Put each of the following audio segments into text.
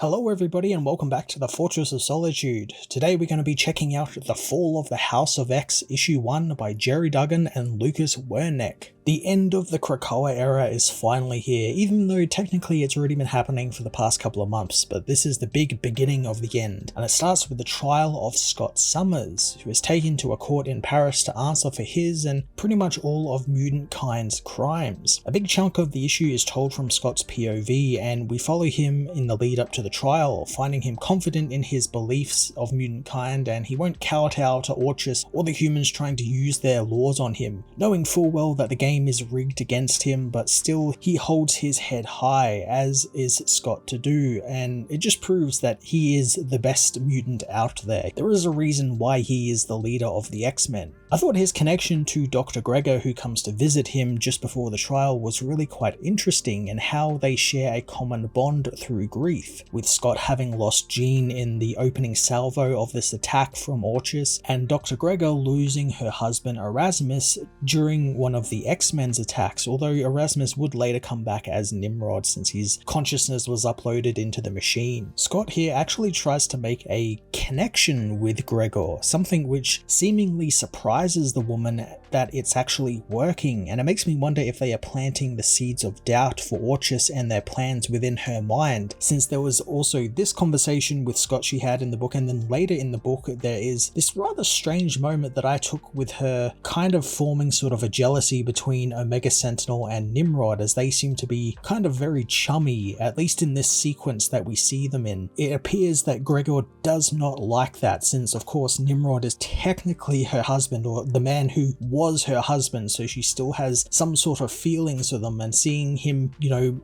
Hello everybody and welcome back to the Fortress of Solitude. Today we're going to be checking out The Fall of the House of X issue 1 by Gerry Duggan and Lucas Werneck. The end of the KRAKOA era is finally here, even though technically it's already been happening for the past couple of months, but this is the big beginning of the end, and it starts with the trial of Scott Summers, who is taken to a court in Paris to answer for his and pretty much all of mutant kind's crimes. A big chunk of the issue is told from Scott's POV, and we follow him in the lead up to the trial, finding him confident in his beliefs of mutant kind, and he won't kowtow to Orchis or the humans trying to use their laws on him, knowing full well that the game is rigged against him, but still he holds his head high, as is Scott to do, and it just proves that he is the best mutant out there. There is a reason why he is the leader of the X-Men. I thought his connection to Dr. Gregor, who comes to visit him just before the trial, was really quite interesting, and how they share a common bond through grief, with Scott having lost Jean in the opening salvo of this attack from Orchis, and Dr. Gregor losing her husband Erasmus during one of the X-Men's attacks, although Erasmus would later come back as Nimrod since his consciousness was uploaded into the machine. Scott here actually tries to make a connection with Gregor, something which seemingly surprises the woman that it's actually working, and it makes me wonder if they are planting the seeds of doubt for Orchis and their plans within her mind, since there was also this conversation with Scott she had in the book, and then later in the book there is this rather strange moment that I took with her kind of forming sort of a jealousy between Omega Sentinel and Nimrod, as they seem to be kind of very chummy, at least in this sequence that we see them in. It appears that Gregor does not like that, since of course Nimrod is technically her husband, or the man who was her husband, so she still has some sort of feelings for them, and seeing him,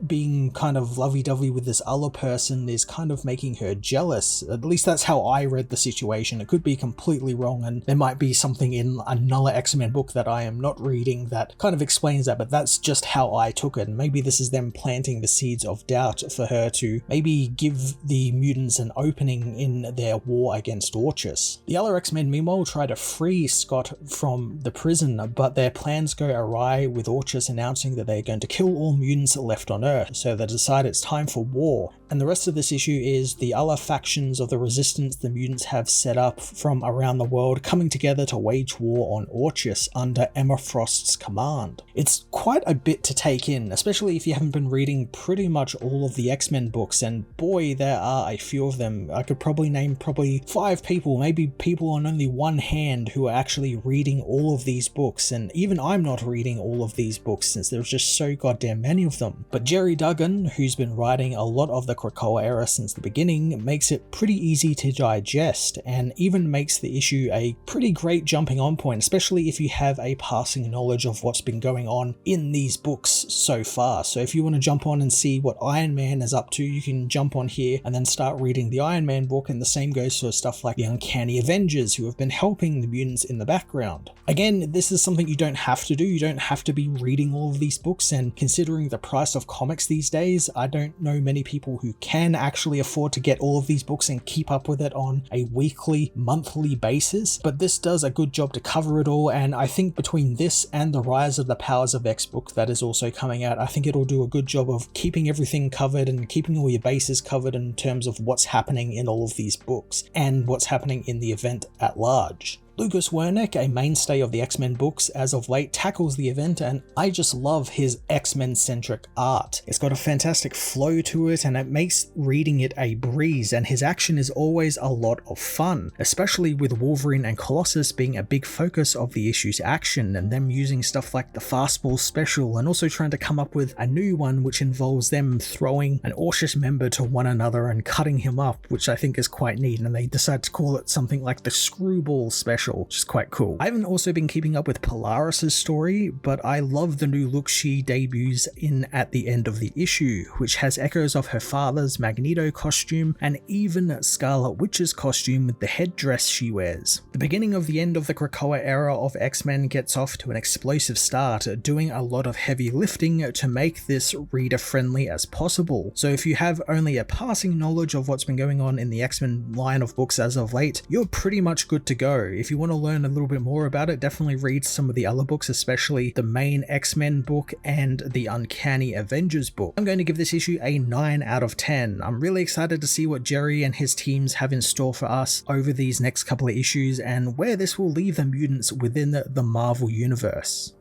being kind of lovey-dovey with this other person is kind of making her jealous. At least that's how I read the situation. It could be completely wrong, and there might be something in another X-Men book that I am not reading that kind of explains that, but that's just how I took it. And maybe this is them planting the seeds of doubt for her to maybe give the mutants an opening in their war against Orchis. The other X-Men meanwhile try to free Scott from the prison, but their plans go awry, with Orchis announcing that they're going to kill all mutants left on Earth, so they decide it's time for war. And the rest of this issue is the other factions of the resistance the mutants have set up from around the world coming together to wage war on Orchis under Emma Frost's command. It's quite a bit to take in, especially if you haven't been reading pretty much all of the X-Men books, and boy, there are a few of them. I could probably name 5 people, maybe people on only one hand, who are actually reading all of these books, and even I'm not reading all of these books since there's just so goddamn many of them. But Gerry Duggan, who's been writing a lot of the KRAKOA era since the beginning, makes it pretty easy to digest, and even makes the issue a pretty great jumping on point, especially if you have a passing knowledge of what's been going on in these books so far. So if you want to jump on and see what Iron Man is up to, you can jump on here and then start reading the Iron Man book, and the same goes for stuff like the Uncanny Avengers, who have been helping the mutants in the background. Again, this is something you don't have to do. You don't have to be reading all of these books, and considering the price of comics these days, I don't know many people who can actually afford to get all of these books and keep up with it on a weekly, monthly basis, but this does a good job to cover it all, and I think between this and the Rise of the Powers of X book that is also coming out, I think it'll do a good job of keeping everything covered and keeping all your bases covered in terms of what's happening in all of these books and what's happening in the event at large. Lucas Werneck, a mainstay of the X-Men books as of late, tackles the event, and I just love his X-Men centric art. It's got a fantastic flow to it, and it makes reading it a breeze, and his action is always a lot of fun, especially with Wolverine and Colossus being a big focus of the issue's action, and them using stuff like the Fastball special, and also trying to come up with a new one which involves them throwing an Orchis member to one another and cutting him up, which I think is quite neat, and they decide to call it something like the Screwball special, which is quite cool. I haven't also been keeping up with Polaris' story, but I love the new look she debuts in at the end of the issue, which has echoes of her father's Magneto costume and even Scarlet Witch's costume with the headdress she wears. The beginning of the end of the KRAKOA era of X-Men gets off to an explosive start, doing a lot of heavy lifting to make this reader friendly as possible. So if you have only a passing knowledge of what's been going on in the X-Men line of books as of late, you're pretty much good to go. If you you want to learn a little bit more about it, definitely read some of the other books, especially the main X-Men book and the Uncanny Avengers book. I'm going to give this issue a 9 out of 10. I'm really excited to see what Jerry and his teams have in store for us over these next couple of issues and where this will leave the mutants within the Marvel Universe.